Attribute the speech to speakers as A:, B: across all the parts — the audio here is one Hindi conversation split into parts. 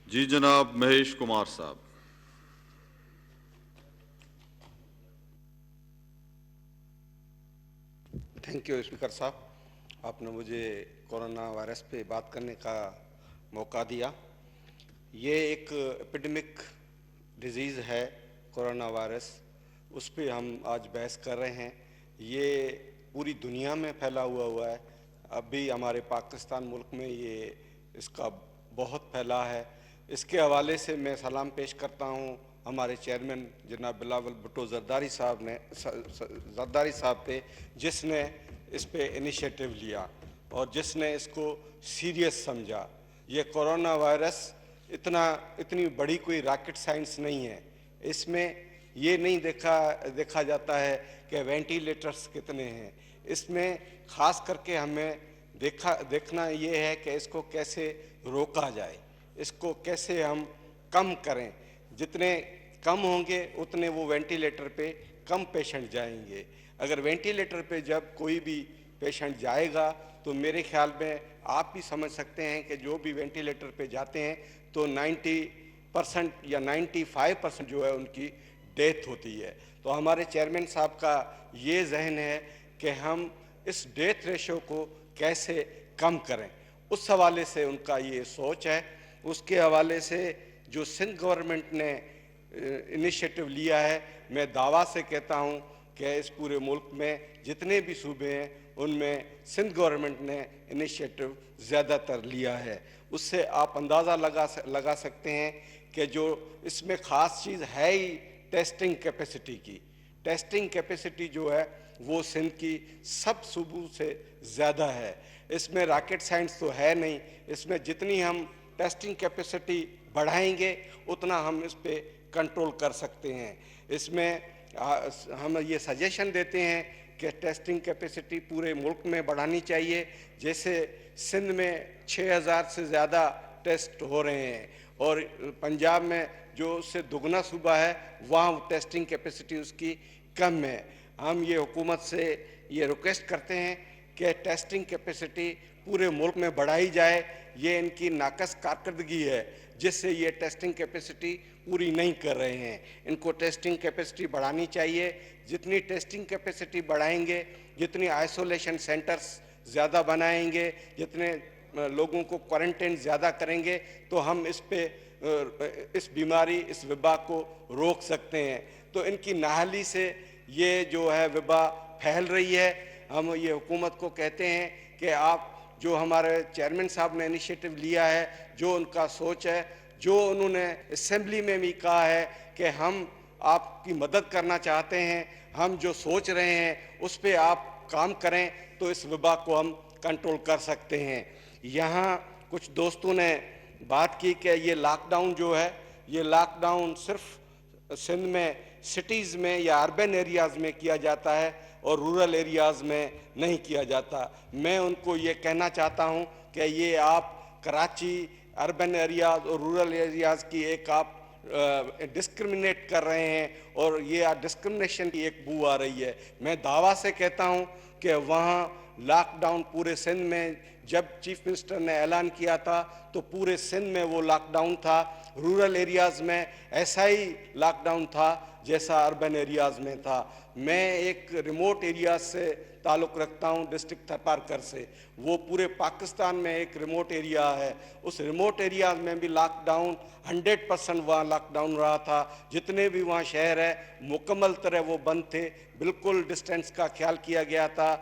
A: जी जनाब महेश कुमार साहब।
B: थैंक यू स्पीकर साहब, आपने मुझे कोरोना वायरस पे बात करने का मौका दिया। ये एक एपिडेमिक डिजीज़ है कोरोना वायरस, उस पे हम आज बहस कर रहे हैं। ये पूरी दुनिया में फैला हुआ है। अभी हमारे पाकिस्तान मुल्क में ये इसका बहुत फैला है। इसके हवाले से मैं सलाम पेश करता हूँ हमारे चेयरमैन जनाब बिलावल भुट्टो जरदारी साहब पे, जिसने इस पे इनिशिएटिव लिया और जिसने इसको सीरियस समझा। ये कोरोना वायरस इतनी बड़ी कोई रॉकेट साइंस नहीं है। इसमें ये नहीं देखा जाता है कि वेंटिलेटर्स कितने हैं। इसमें ख़ास करके हमें देखना ये है कि इसको कैसे रोका जाए, इसको कैसे हम कम करें। जितने कम होंगे उतने वो वेंटिलेटर पे कम पेशेंट जाएंगे। अगर वेंटिलेटर पे जब कोई भी पेशेंट जाएगा तो मेरे ख्याल में आप भी समझ सकते हैं कि जो भी वेंटिलेटर पे जाते हैं तो 90% या 95% जो है उनकी डेथ होती है। तो हमारे चेयरमैन साहब का ये जहन है कि हम इस डेथ रेशो को कैसे कम करें, उस हवाले से उनका ये सोच है। उसके हवाले से जो सिंध गवर्नमेंट ने इनिशिएटिव लिया है, मैं दावा से कहता हूँ कि इस पूरे मुल्क में जितने भी सूबे हैं उनमें सिंध गवर्नमेंट ने इनिशिएटिव ज़्यादातर लिया है। उससे आप अंदाज़ा लगा सकते हैं कि जो इसमें ख़ास चीज़ है ही टेस्टिंग कैपेसिटी की। टेस्टिंग कैपेसिटी जो है वो सिंध की सब सूबों से ज़्यादा है। इसमें रॉकेट साइंस तो है नहीं। इसमें जितनी हम टेस्टिंग कैपेसिटी बढ़ाएंगे उतना हम इस पे कंट्रोल कर सकते हैं। इसमें हम ये सजेशन देते हैं कि टेस्टिंग कैपेसिटी पूरे मुल्क में बढ़ानी चाहिए। जैसे सिंध में 6000 से ज़्यादा टेस्ट हो रहे हैं और पंजाब में जो उससे दुगना सूबा है वहाँ टेस्टिंग कैपेसिटी उसकी कम है। हम ये हुकूमत से ये रिक्वेस्ट करते हैं कि टेस्टिंग कैपेसिटी पूरे मुल्क में बढ़ाई जाए। ये इनकी नाकस कारकर्दगी है जिससे ये टेस्टिंग कैपेसिटी पूरी नहीं कर रहे हैं। इनको टेस्टिंग कैपेसिटी बढ़ानी चाहिए। जितनी टेस्टिंग कैपेसिटी बढ़ाएंगे, जितनी आइसोलेशन सेंटर्स ज़्यादा बनाएंगे, जितने लोगों को क्वारंटाइन ज़्यादा करेंगे तो हम इस बीमारी, इस वबा को रोक सकते हैं। तो इनकी नाहली से ये जो है वबा फैल रही है। हम ये हुकूमत को कहते हैं कि आप जो हमारे चेयरमैन साहब ने इनिशिएटिव लिया है, जो उनका सोच है, जो उन्होंने असेंबली में भी कहा है कि हम आपकी मदद करना चाहते हैं, हम जो सोच रहे हैं उस पर आप काम करें तो इस वबा को हम कंट्रोल कर सकते हैं। यहाँ कुछ दोस्तों ने बात की कि ये लॉकडाउन जो है, ये लॉकडाउन सिर्फ सिंध में सिटीज़ में या अर्बन एरियाज़ में किया जाता है और रूरल एरियाज़ में नहीं किया जाता। मैं उनको ये कहना चाहता हूँ कि ये आप कराची, अर्बन एरियाज़ और रूरल एरियाज़ की एक आप डिस्क्रिमिनेट कर रहे हैं और ये डिस्क्रिमिनेशन की एक बू आ रही है। मैं दावा से कहता हूँ कि वहाँ लॉकडाउन पूरे सिंध में जब चीफ मिनिस्टर ने ऐलान किया था तो पूरे सिंध में वो लॉकडाउन था। रूरल एरियाज़ में ऐसा ही लॉकडाउन था जैसा अर्बन एरियाज़ में था। मैं एक रिमोट एरिया से ताल्लुक़ रखता हूँ, डिस्ट्रिक्ट थरपारकर से। वो पूरे पाकिस्तान में एक रिमोट एरिया है। उस रिमोट एरिया में भी लॉकडाउन 100% वहाँ लॉकडाउन रहा था। जितने भी वहाँ शहर है मुकम्मल तरह वो बंद थे, बिल्कुल डिस्टेंस का ख्याल किया गया था।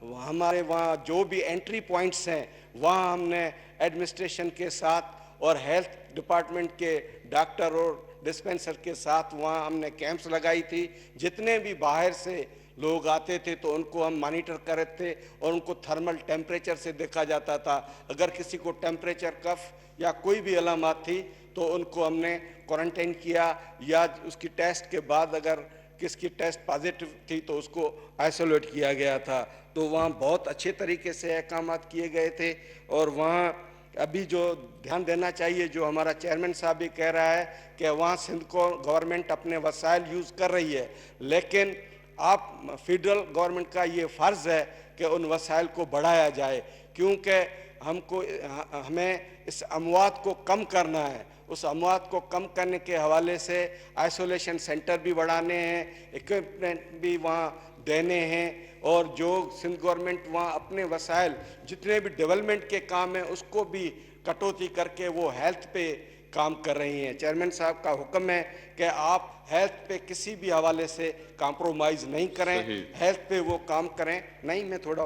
B: हमारे वहाँ जो भी एंट्री पॉइंट्स हैं वहाँ हमने एडमिनिस्ट्रेशन के साथ और हेल्थ डिपार्टमेंट के डॉक्टर और डिस्पेंसर के साथ वहाँ हमने कैंप्स लगाई थी। जितने भी बाहर से लोग आते थे तो उनको हम मॉनिटर करते थे और उनको थर्मल टेम्परेचर से देखा जाता था। अगर किसी को टेम्परेचर, कफ या कोई भी अलामत थी तो उनको हमने क्वारंटाइन किया, या उसकी टेस्ट के बाद अगर किसकी टेस्ट पॉजिटिव थी तो उसको आइसोलेट किया गया था। तो वहाँ बहुत अच्छे तरीके से अहकाम किए गए थे। और वहाँ अभी जो ध्यान देना चाहिए, जो हमारा चेयरमैन साहब भी कह रहा है कि वहाँ सिंध को गवर्नमेंट अपने वसाइल यूज़ कर रही है, लेकिन आप फेडरल गवर्नमेंट का ये फ़र्ज़ है कि उन वसाइल को बढ़ाया जाए, क्योंकि हमें इस अमवात को कम करना है। उस अमवात को कम करने के हवाले से आइसोलेशन सेंटर भी बढ़ाने हैं, इक्विपमेंट भी वहाँ देने हैं, और जो सिंध गवर्नमेंट वहाँ अपने वसाइल जितने भी डेवलपमेंट के काम हैं उसको भी कटौती करके वो हेल्थ पे काम कर रही हैं। चेयरमैन साहब का हुक्म है कि आप हेल्थ पे किसी भी हवाले से कॉम्प्रोमाइज़ नहीं करें,
A: सही।
B: हेल्थ पे वो काम करें। नहीं, मैं थोड़ा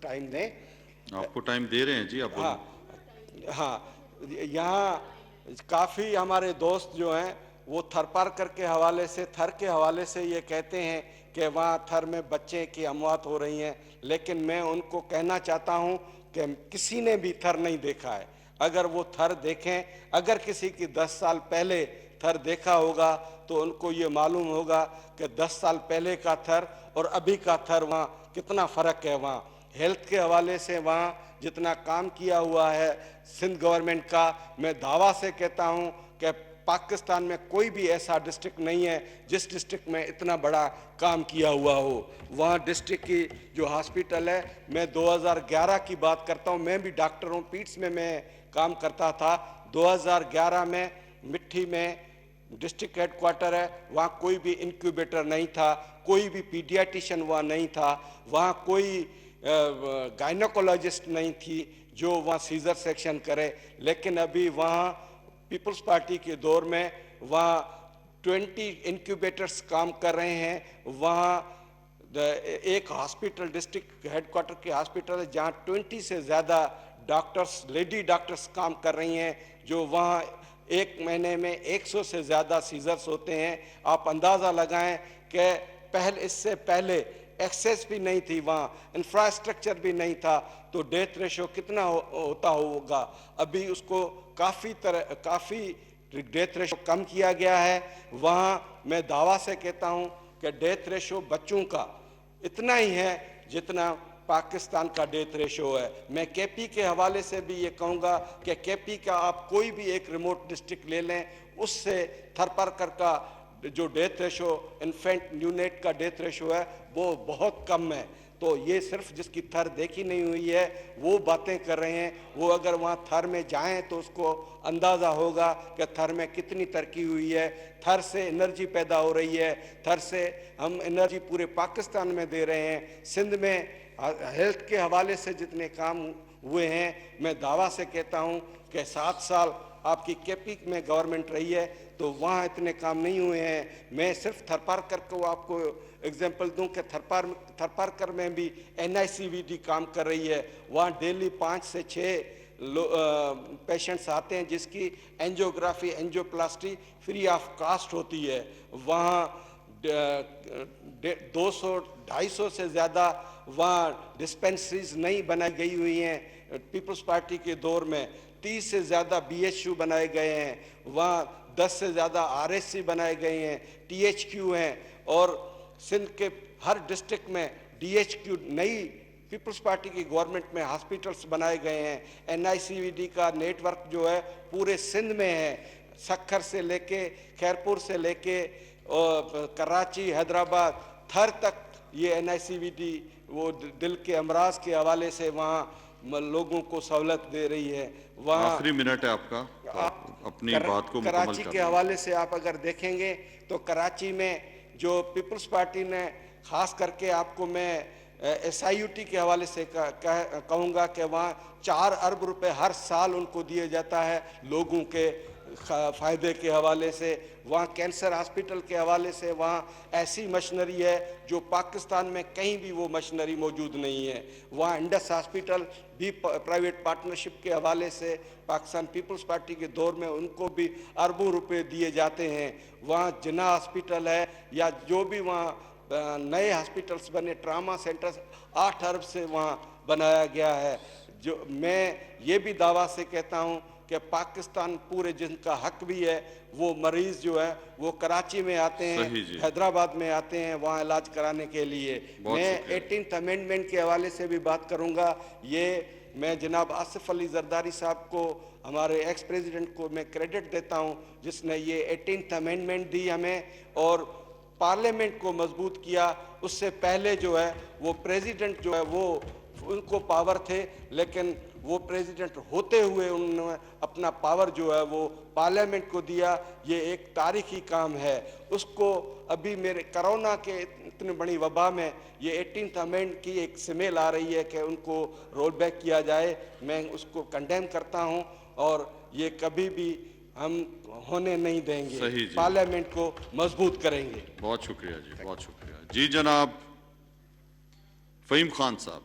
B: टाइम दें।
A: आपको टाइम दे रहे हैं जी, आप
B: हाँ
A: बोलें।
B: हाँ, यहाँ काफ़ी हमारे दोस्त जो हैं वो थर पार्कर के हवाले से, थर के हवाले से ये कहते हैं कि वहाँ थर में बच्चे की अमवात हो रही हैं, लेकिन मैं उनको कहना चाहता हूँ कि किसी ने भी थर नहीं देखा है। अगर वो थर देखें, अगर किसी की 10 साल पहले थर देखा होगा तो उनको ये मालूम होगा कि 10 साल पहले का थर और अभी का थर वहाँ कितना फ़र्क है। वहाँ हेल्थ के हवाले से वहाँ जितना काम किया हुआ है सिंध गवर्नमेंट का, मैं दावा से कहता हूँ कि पाकिस्तान में कोई भी ऐसा डिस्ट्रिक्ट नहीं है जिस डिस्ट्रिक्ट में इतना बड़ा काम किया हुआ हो। वहाँ डिस्ट्रिक्ट की जो हॉस्पिटल है, मैं 2011 की बात करता हूँ, मैं भी डॉक्टर हूँ, पीट्स में मैं काम करता था। 2011 में मिट्टी में डिस्ट्रिक्ट हेडक्वार्टर है, वहाँ कोई भी इंक्यूबेटर नहीं था, कोई भी पीडियाटिशियन वहाँ नहीं था, वहाँ कोई गायनोकोलॉजिस्ट नहीं थी जो वहाँ सीजर सेक्शन करे। लेकिन अभी वहाँ पीपल्स पार्टी के दौर में वहाँ 20 इंक्यूबेटर्स काम कर रहे हैं। वहाँ एक हॉस्पिटल डिस्ट्रिक्ट हेडक्वार्टर के हॉस्पिटल है जहाँ 20 से ज़्यादा डॉक्टर्स, लेडी डॉक्टर्स काम कर रही हैं, जो वहाँ एक महीने में 100 से ज़्यादा सीजर्स होते हैं। आप अंदाज़ा लगाएं कि इससे पहले एक्सेस भी नहीं थी, वहाँ इंफ्रास्ट्रक्चर भी नहीं था, तो डेथ रेशो कितना होता होगा। अभी उसको काफ़ी डेथ रेशो कम किया गया है। वहाँ मैं दावा से कहता हूँ कि डेथ रेशो बच्चों का इतना ही है जितना पाकिस्तान का डेथ रेशो है। मैं केपी के हवाले से भी ये कहूँगा कि केपी का आप कोई भी एक रिमोट डिस्ट्रिक्ट ले लें, उससे थर पार्कर का जो डेथ रेशो, इन्फेंट न्यूनेट का डेथ रेशो है, वो बहुत कम है। तो ये सिर्फ जिसकी थर देखी नहीं हुई है वो बातें कर रहे हैं। वो अगर वहाँ थर में जाएं तो उसको अंदाज़ा होगा कि थर में कितनी तरक्की हुई है। थर से एनर्जी पैदा हो रही है, थर से हम एनर्जी पूरे पाकिस्तान में दे रहे हैं। सिंध में हेल्थ के हवाले से जितने काम हुए हैं, मैं दावा से कहता हूँ कि 7 साल आपकी केपी में गवर्नमेंट रही है तो वहाँ इतने काम नहीं हुए हैं। मैं सिर्फ थर पार्कर को आपको एग्जांपल दूं कि थर पार्कर में भी NICVD काम कर रही है। वहाँ डेली 5 से 6 पेशेंट्स आते हैं जिसकी angiography, angioplasty free of cost होती है। वहाँ 200-250 से ज़्यादा वहाँ डिस्पेंसरीज नई बनाई गई हुई हैं। पीपल्स पार्टी के दौर में 30 से ज़्यादा BHU बनाए गए हैं। वहाँ 10 से ज़्यादा RSC बनाए गए हैं, THQ हैं, और सिंध के हर डिस्ट्रिक्ट में DHQ नई पीपल्स पार्टी की गवर्नमेंट में हॉस्पिटल्स बनाए गए हैं। NICVD का नेटवर्क जो है पूरे सिंध में है, सक्खर से लेके खैरपुर से लेके कराची, हैदराबाद, थर तक ये NICVD वो दिल के अमराज के हवाले से वहाँ लोगों को सहूलत दे रही है। वहाँ
A: आखिरी मिनट है आपका, तो आप अपनी बात को मुकम्मल
B: कराची
A: कर
B: के
A: लें।
B: हवाले से आप अगर देखेंगे तो कराची में जो पीपल्स पार्टी ने खास करके, आपको मैं SIUT के हवाले से कहूँगा कि वहाँ 4 अरब रुपए हर साल उनको दिए जाता है लोगों के फ़ायदे के हवाले से। वहाँ कैंसर हॉस्पिटल के हवाले से वहाँ ऐसी मशीनरी है जो पाकिस्तान में कहीं भी वो मशीनरी मौजूद नहीं है। वहाँ इंडस हॉस्पिटल भी प्राइवेट पार्टनरशिप के हवाले से पाकिस्तान पीपल्स पार्टी के दौर में उनको भी अरबों रुपए दिए जाते हैं। वहाँ जिन्ना हॉस्पिटल है या जो भी वहाँ नए हॉस्पिटल्स बने, ट्रामा सेंटर्स 8 अरब से वहाँ बनाया गया है। जो मैं ये भी दावा से कहता हूँ कि पाकिस्तान पूरे जिनका हक भी है, वो मरीज़ जो है वो कराची में आते हैं, हैदराबाद में आते हैं वहाँ इलाज कराने के लिए। मैं 18th अमेंडमेंट के हवाले से भी बात करूँगा। ये मैं जनाब आसिफ अली जरदारी साहब को, हमारे एक्स प्रेसिडेंट को मैं क्रेडिट देता हूँ जिसने ये 18th अमेंडमेंट दी हमें और पार्लियामेंट को मजबूत किया। उससे पहले जो है वो प्रेसिडेंट जो है वो उनको पावर थे, लेकिन वो प्रेसिडेंट होते हुए उन्होंने अपना पावर जो है वो पार्लियामेंट को दिया। ये एक तारीखी काम है। उसको अभी मेरे कोरोना के इतनी बड़ी वबा में ये 18th अमेंडमेंट की एक स्मेल आ रही है कि उनको रोल बैक किया जाए। मैं उसको कंडेम करता हूं और ये कभी भी हम होने नहीं देंगे।
A: सही जी।
B: पार्लियामेंट को मजबूत करेंगे।
A: बहुत शुक्रिया जी, बहुत शुक्रिया जी। जनाब फ़हीम खान साहब।